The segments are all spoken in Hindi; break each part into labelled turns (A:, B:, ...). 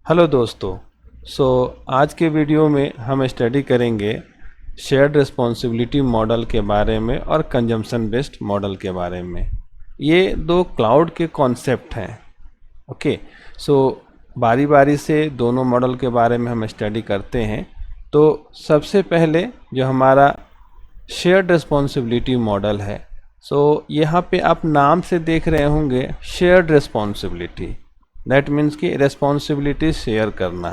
A: हेलो दोस्तों। आज के वीडियो में हम स्टडी करेंगे शेयर्ड रिस्पॉन्सिबिलिटी मॉडल के बारे में और कंजम्पशन बेस्ड मॉडल के बारे में। ये दो क्लाउड के कॉन्सेप्ट हैं। ओके, सो बारी बारी से दोनों मॉडल के बारे में हम स्टडी करते हैं। तो सबसे पहले जो हमारा शेयर्ड रिस्पॉन्सिबिलिटी मॉडल है, यहाँ पे आप नाम से देख रहे होंगे शेयर्ड रिस्पॉन्सिबिलिटी, दैट मीन्स कि रिस्पॉन्सिबिलिटी शेयर करना।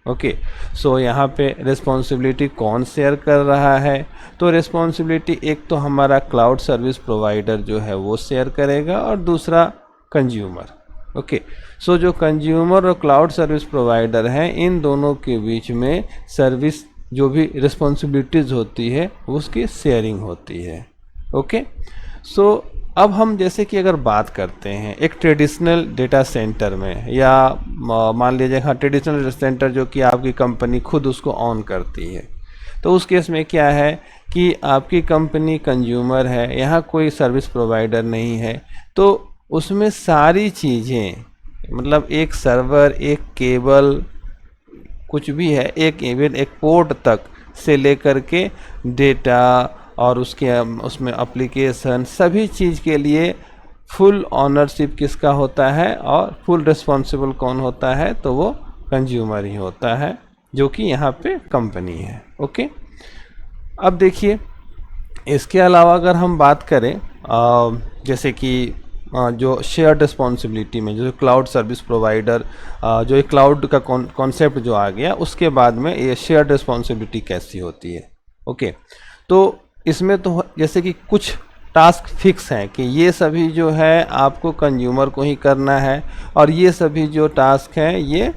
A: ओके, यहाँ पे रिस्पॉन्सिबिलिटी कौन शेयर कर रहा है? तो रिस्पॉन्सिबिलिटी एक तो हमारा क्लाउड सर्विस प्रोवाइडर जो है वो शेयर करेगा और दूसरा कंज्यूमर। ओके, जो कंज्यूमर और क्लाउड सर्विस प्रोवाइडर हैं, इन दोनों के बीच में सर्विस जो भी रिस्पॉन्सिबिलिटीज़ होती है उसकी शेयरिंग होती है। ओके, अब हम जैसे कि अगर बात करते हैं एक ट्रेडिशनल डेटा सेंटर में, या मान लीजिए हाँ ट्रेडिशनल डेटा सेंटर जो कि आपकी कंपनी खुद उसको ऑन करती है, तो उस केस में क्या है कि आपकी कंपनी कंज्यूमर है, यहाँ कोई सर्विस प्रोवाइडर नहीं है, तो उसमें सारी चीज़ें मतलब एक सर्वर, एक केबल, कुछ भी है, एक इवन एक पोर्ट तक से लेकर के डेटा और उसमें एप्लीकेशन, सभी चीज़ के लिए फुल ऑनरशिप किसका होता है और फुल रिस्पॉन्सिबल कौन होता है? तो वो कंज्यूमर ही होता है, जो कि यहाँ पे कंपनी है। ओके, अब देखिए इसके अलावा अगर हम बात करें जैसे कि जो शेयर्ड रिस्पॉन्सिबिलिटी में जो क्लाउड सर्विस प्रोवाइडर, जो एक क्लाउड का कॉन्सेप्ट जो आ गया, उसके बाद में ये शेयर्ड रिस्पॉन्सिबिलिटी कैसी होती है। ओके, तो इसमें तो जैसे कि कुछ टास्क फिक्स हैं कि ये सभी जो है आपको कंज्यूमर को ही करना है और ये सभी जो टास्क हैं ये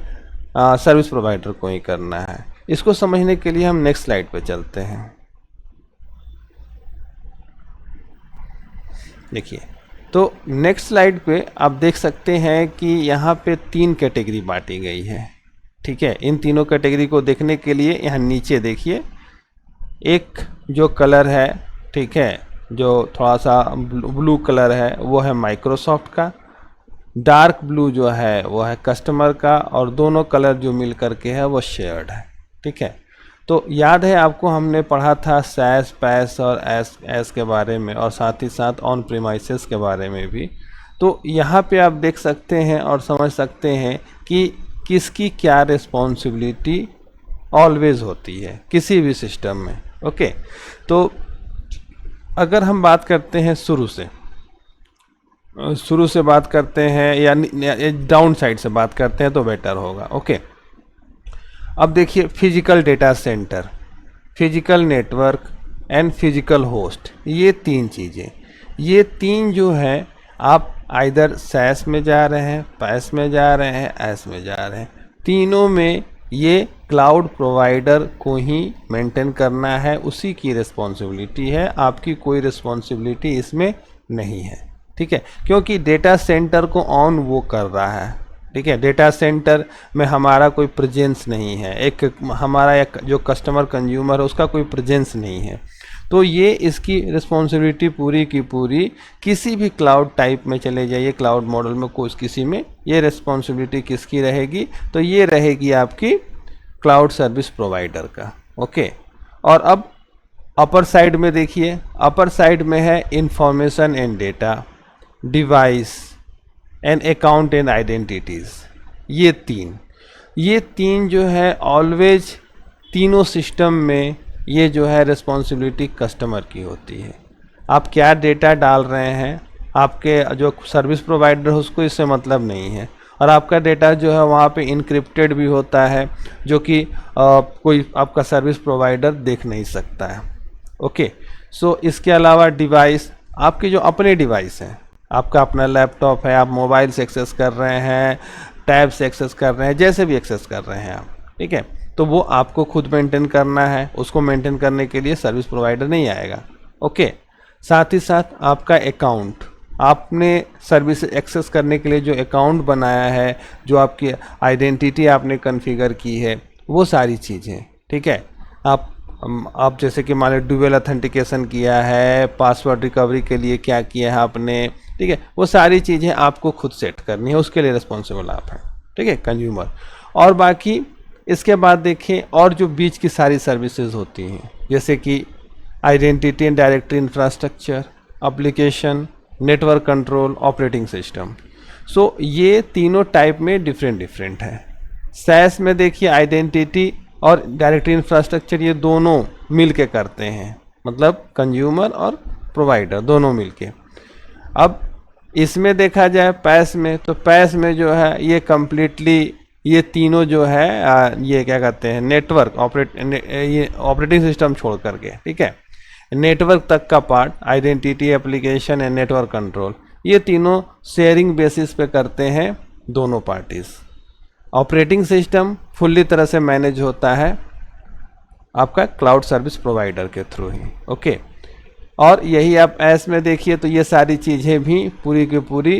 A: सर्विस प्रोवाइडर को ही करना है। इसको समझने के लिए हम नेक्स्ट स्लाइड पे चलते हैं। देखिए, तो नेक्स्ट स्लाइड पे आप देख सकते हैं कि यहाँ पे 3 कैटेगरी बांटी गई है। ठीक है, इन तीनों कैटेगरी को देखने के लिए यहाँ नीचे देखिए, एक जो कलर है, ठीक है, जो थोड़ा सा ब्लू कलर है वो है माइक्रोसॉफ्ट का, डार्क ब्लू जो है वो है कस्टमर का, और दोनों कलर जो मिल करके है वो शेयर्ड है। ठीक है, तो याद है आपको हमने पढ़ा था सैस, पैस और एस के बारे में, और साथ ही साथ ऑन प्रीमाइसेस के बारे में भी। तो यहाँ पे आप देख सकते हैं और समझ सकते हैं कि किसकी क्या रिस्पॉन्सिबिलिटी ऑलवेज होती है किसी भी सिस्टम में। ओके, तो अगर हम बात करते हैं शुरू से बात करते हैं या डाउन साइड से बात करते हैं तो बेटर होगा। ओके, अब देखिए physical data centre, physical network and physical host, ये 3 चीज़ें, ये 3 जो है आप आइदर सैस में जा रहे हैं, पैस में जा रहे हैं, एस में जा रहे हैं, तीनों में ये क्लाउड प्रोवाइडर को ही मेंटेन करना है, उसी की रिस्पॉन्सिबिलिटी है, आपकी कोई रिस्पॉन्सिबिलिटी इसमें नहीं है। ठीक है, क्योंकि डेटा सेंटर को ऑन वो कर रहा है। ठीक है, डेटा सेंटर में हमारा कोई प्रेजेंस नहीं है, हमारा एक जो कस्टमर कंज्यूमर है उसका कोई प्रेजेंस नहीं है, तो ये इसकी रिस्पॉन्सिबिलिटी पूरी की पूरी किसी भी क्लाउड टाइप में चले जाइए, क्लाउड मॉडल में कोई किसी में, ये रिस्पॉन्सिबिलिटी किसकी रहेगी? तो ये रहेगी आपकी क्लाउड सर्विस प्रोवाइडर का। ओके, और अब अपर साइड में देखिए, अपर साइड में है information and data, device and account and identities, ये तीन जो है ऑलवेज तीनों सिस्टम में ये जो है रिस्पॉन्सिबिलिटी कस्टमर की होती है। आप क्या डेटा डाल रहे हैं, आपके जो सर्विस प्रोवाइडर है उसको इससे मतलब नहीं है, और आपका डेटा जो है वहाँ पे इनक्रिप्टेड भी होता है, जो कि कोई आपका सर्विस प्रोवाइडर देख नहीं सकता है। ओके, इसके अलावा डिवाइस, आपके जो अपने डिवाइस हैं, आपका अपना लैपटॉप है, आप मोबाइल से एक्सेस कर रहे हैं, टैब से एक्सेस कर रहे हैं, जैसे भी एक्सेस कर रहे हैं आप, ठीक है, तो वो आपको खुद मेंटेन करना है, उसको मेंटेन करने के लिए सर्विस प्रोवाइडर नहीं आएगा। ओके, साथ ही साथ आपका अकाउंट, आपने सर्विस एक्सेस करने के लिए जो अकाउंट बनाया है, जो आपकी आइडेंटिटी आपने कॉन्फ़िगर की है, वो सारी चीज़ें। ठीक है, आप जैसे कि मान लो डुअल ऑथेंटिकेशन किया है, पासवर्ड रिकवरी के लिए क्या किया है आपने, ठीक है, वो सारी चीज़ें आपको खुद सेट करनी है, उसके लिए रिस्पॉन्सिबल आप हैं। ठीक है, कंज्यूमर। और बाकी इसके बाद देखिए और जो बीच की सारी सर्विसेज होती हैं, जैसे कि identity and directory infrastructure, application, network control, operating system. So ये तीनों टाइप में डिफरेंट है। सैस में देखिए आइडेंटिटी और डायरेक्टरी इंफ्रास्ट्रक्चर ये दोनों मिल के करते हैं, मतलब कंज्यूमर और प्रोवाइडर दोनों मिल के। अब इसमें देखा जाए पैस में, तो पैस में जो है ये कम्प्लीटली ये तीनों जो है ये क्या कहते हैं नेटवर्क ये ऑपरेटिंग सिस्टम छोड़ करके, ठीक है, नेटवर्क तक का part, identity, application and network control, ये तीनों शेयरिंग बेसिस पे करते हैं दोनों पार्टीज। ऑपरेटिंग सिस्टम फुल्ली तरह से मैनेज होता है आपका क्लाउड सर्विस प्रोवाइडर के थ्रू ही, ओके। और यही आप एस में देखिए तो ये सारी चीज़ें भी पूरी की पूरी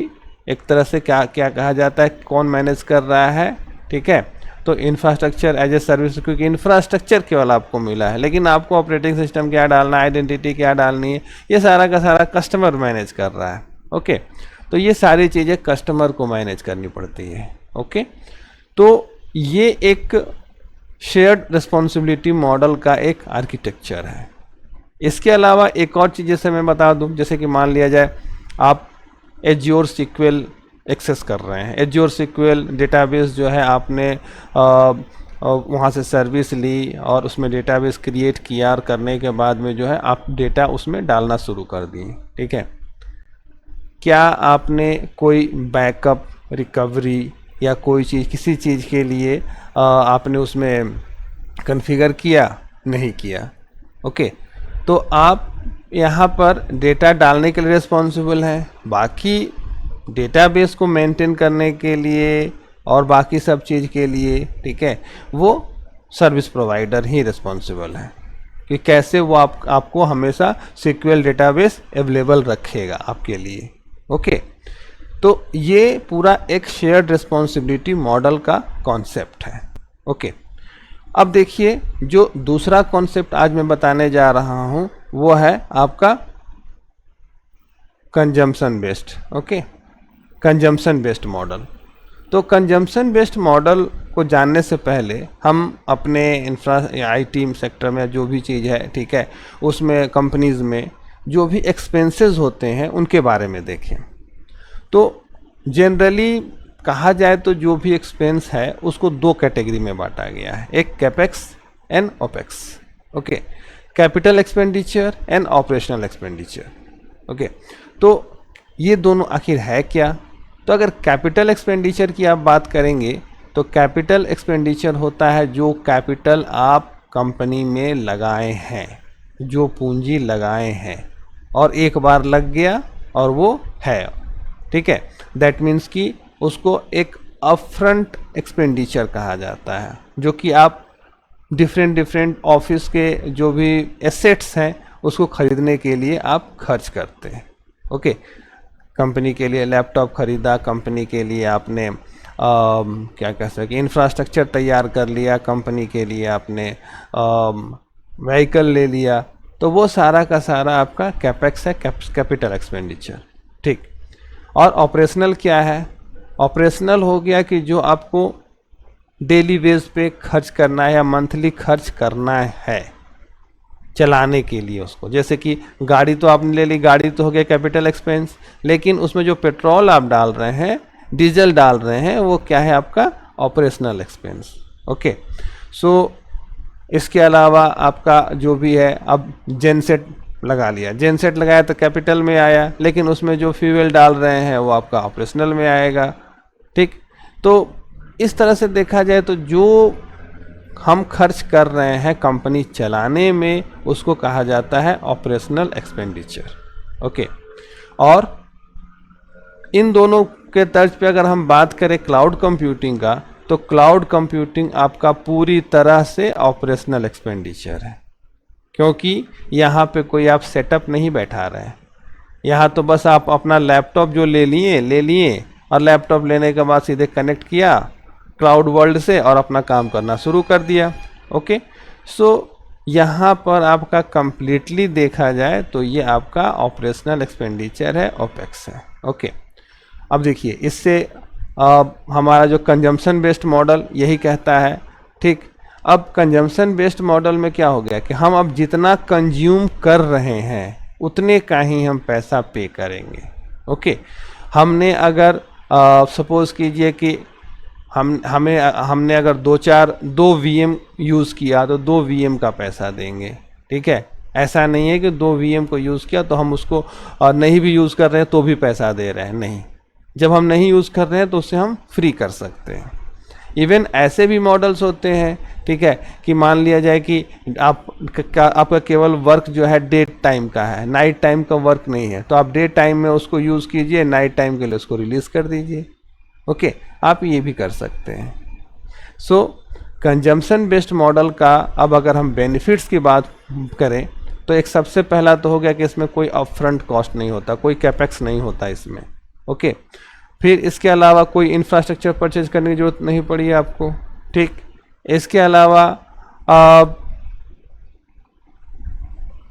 A: एक तरह से क्या क्या कहा जाता है, कौन मैनेज कर रहा है, ठीक है। तो इंफ्रास्ट्रक्चर एज ए सर्विस, क्योंकि इंफ्रास्ट्रक्चर केवल आपको मिला है, लेकिन आपको ऑपरेटिंग सिस्टम क्या डालना है, आइडेंटिटी क्या डालनी है, ये सारा का सारा कस्टमर मैनेज कर रहा है, ओके। तो ये सारी चीज़ें कस्टमर को मैनेज करनी पड़ती है, ओके। तो ये एक शेयर्ड रिस्पॉन्सिबिलिटी मॉडल का एक आर्किटेक्चर है। इसके अलावा एक और चीज़ जैसे मैं बता दूं, जैसे कि मान लिया जाए आप एज्योर सीक्वल एक्सेस कर रहे हैं, एज्योर सीक्वल डेटाबेस जो है आपने वहाँ से सर्विस ली और उसमें डेटाबेस क्रिएट किया और करने के बाद में जो है आप डेटा उसमें डालना शुरू कर दिए, ठीक है। क्या आपने कोई बैकअप, रिकवरी या कोई चीज़ किसी चीज़ के लिए आपने उसमें कॉन्फ़िगर किया? नहीं किया, ओके। तो आप यहाँ पर डेटा डालने के लिए रिस्पॉन्सिबल हैं, बाकी डेटाबेस को मेंटेन करने के लिए और बाकी सब चीज़ के लिए, ठीक है, वो सर्विस प्रोवाइडर ही रिस्पॉन्सिबल है कि कैसे वो आपको हमेशा सीक्वल डेटाबेस अवेलेबल रखेगा आपके लिए, ओके। तो ये पूरा एक शेयर्ड रिस्पॉन्सिबिलिटी मॉडल का कॉन्सेप्ट है, ओके। अब देखिए जो दूसरा कॉन्सेप्ट आज मैं बताने जा रहा हूँ वो है आपका consumption based, okay, consumption based model. तो कंजम्पशन बेस्ड मॉडल को जानने से पहले हम अपने आईटी सेक्टर में जो भी चीज़ है, ठीक है, उसमें कंपनीज़ में जो भी एक्सपेंसेस होते हैं उनके बारे में देखें। तो जनरली कहा जाए तो जो भी एक्सपेंस है उसको दो कैटेगरी में बांटा गया है, एक capex and opex, okay, capital expenditure and operational expenditure, okay. तो ये दोनों आखिर है क्या? तो अगर कैपिटल एक्सपेंडिचर की आप बात करेंगे तो कैपिटल एक्सपेंडिचर होता है जो कैपिटल आप कंपनी में लगाए हैं, जो पूंजी लगाए हैं और एक बार लग गया और वो है, ठीक है। दैट मीन्स कि उसको एक अपफ्रंट एक्सपेंडिचर कहा जाता है, जो कि आप डिफरेंट ऑफिस के जो भी एसेट्स हैं उसको खरीदने के लिए आप खर्च करते हैं, ओके। कंपनी के लिए लैपटॉप खरीदा, कंपनी के लिए आपने क्या कह सकते इंफ्रास्ट्रक्चर तैयार कर लिया, कंपनी के लिए आपने व्हीकल ले लिया, तो वो सारा का सारा आपका कैपेक्स है, कैपिटल एक्सपेंडिचर, ठीक। और ऑपरेशनल क्या है? ऑपरेशनल हो गया कि जो आपको डेली बेस पे खर्च करना है या मंथली खर्च करना है चलाने के लिए उसको। जैसे कि गाड़ी तो आपने ले ली, गाड़ी तो हो गया कैपिटल एक्सपेंस, लेकिन उसमें जो पेट्रोल आप डाल रहे हैं, डीजल डाल रहे हैं, वो क्या है आपका ऑपरेशनल एक्सपेंस, ओके। सो इसके अलावा आपका जो भी है, अब जेनसेट लगा लिया, जेनसेट लगाया तो कैपिटल में आया, लेकिन उसमें जो फ्यूल डाल रहे हैं वो आपका ऑपरेशनल में आएगा, ठीक। तो इस तरह से देखा जाए तो जो हम खर्च कर रहे हैं कंपनी चलाने में उसको कहा जाता है ऑपरेशनल एक्सपेंडिचर, ओके। और इन दोनों के तर्ज पे अगर हम बात करें क्लाउड कंप्यूटिंग का, तो क्लाउड कंप्यूटिंग आपका पूरी तरह से ऑपरेशनल एक्सपेंडिचर है, क्योंकि यहाँ पे कोई आप सेटअप नहीं बैठा रहे हैं। यहाँ तो बस आप अपना लैपटॉप जो ले लिए और लैपटॉप लेने के बाद सीधे कनेक्ट किया क्लाउड वर्ल्ड से और अपना काम करना शुरू कर दिया, ओके। सो यहाँ पर आपका कंप्लीटली देखा जाए तो ये आपका ऑपरेशनल एक्सपेंडिचर है, ओपेक्स है, ओके। अब देखिए इससे हमारा जो कंजम्पशन बेस्ड मॉडल यही कहता है। ठीक, अब कंजम्पशन बेस्ड मॉडल में क्या हो गया कि हम अब जितना कंज्यूम कर रहे हैं उतने का ही हम पैसा पे करेंगे। ओके, हमने अगर सपोज कीजिए कि हमने अगर 2 VM यूज़ किया तो 2 VM का पैसा देंगे। ठीक है, ऐसा नहीं है कि 2 VM को यूज़ किया तो हम उसको नहीं भी यूज़ कर रहे हैं तो भी पैसा दे रहे हैं, नहीं। जब हम नहीं यूज़ कर रहे हैं तो उससे हम फ्री कर सकते हैं। इवन ऐसे भी मॉडल्स होते हैं, ठीक है, कि मान लिया जाए कि आपका केवल वर्क जो है डे टाइम का है, नाइट टाइम का वर्क नहीं है, तो आप डे टाइम में उसको यूज़ कीजिए, नाइट टाइम के लिए उसको रिलीज़ कर दीजिए। ओके, आप ये भी कर सकते हैं। सो कंजम्पशन बेस्ड मॉडल का अब अगर हम बेनिफिट्स की बात करें तो एक सबसे पहला तो हो गया कि इसमें कोई अपफ्रंट कॉस्ट नहीं होता, कोई कैपेक्स नहीं होता इसमें। ओके, फिर इसके अलावा कोई इंफ्रास्ट्रक्चर परचेज करने की ज़रूरत नहीं पड़ी है आपको। ठीक, इसके अलावा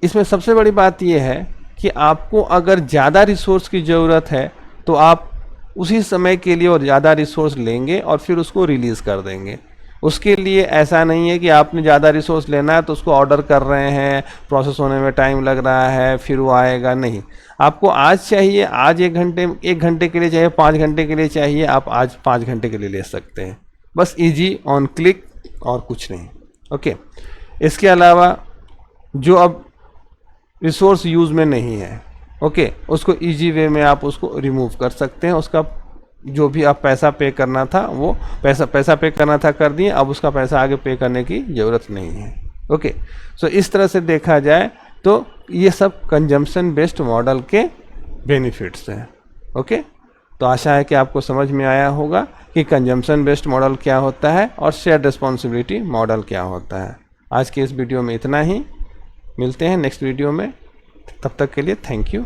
A: इसमें सबसे बड़ी बात यह है कि आपको अगर ज़्यादा रिसोर्स की ज़रूरत है तो आप उसी समय के लिए और ज़्यादा रिसोर्स लेंगे और फिर उसको रिलीज़ कर देंगे। उसके लिए ऐसा नहीं है कि आपने ज़्यादा रिसोर्स लेना है तो उसको ऑर्डर कर रहे हैं, प्रोसेस होने में टाइम लग रहा है, फिर वो आएगा, नहीं। आपको आज चाहिए, आज 1 घंटे के लिए चाहिए, 5 घंटे के लिए चाहिए, आप आज 5 घंटे के लिए ले सकते हैं। बस इजी ऑन क्लिक और कुछ नहीं। ओके, इसके अलावा जो अब रिसोर्स यूज़ में नहीं है, ओके, उसको इजी वे में आप उसको रिमूव कर सकते हैं। उसका जो भी आप पैसा पे करना था वो पैसा पे करना था कर दिए, अब उसका पैसा आगे पे करने की ज़रूरत नहीं है। ओके, सो इस तरह से देखा जाए तो ये सब कंजम्पशन बेस्ड मॉडल के बेनिफिट्स हैं। ओके, तो आशा है कि आपको समझ में आया होगा कि कंजम्पशन बेस्ड मॉडल क्या होता है और शेयर्ड रिस्पॉन्सिबिलिटी मॉडल क्या होता है। आज के इस वीडियो में इतना ही, मिलते हैं नेक्स्ट वीडियो में, तब तक के लिए थैंक यू।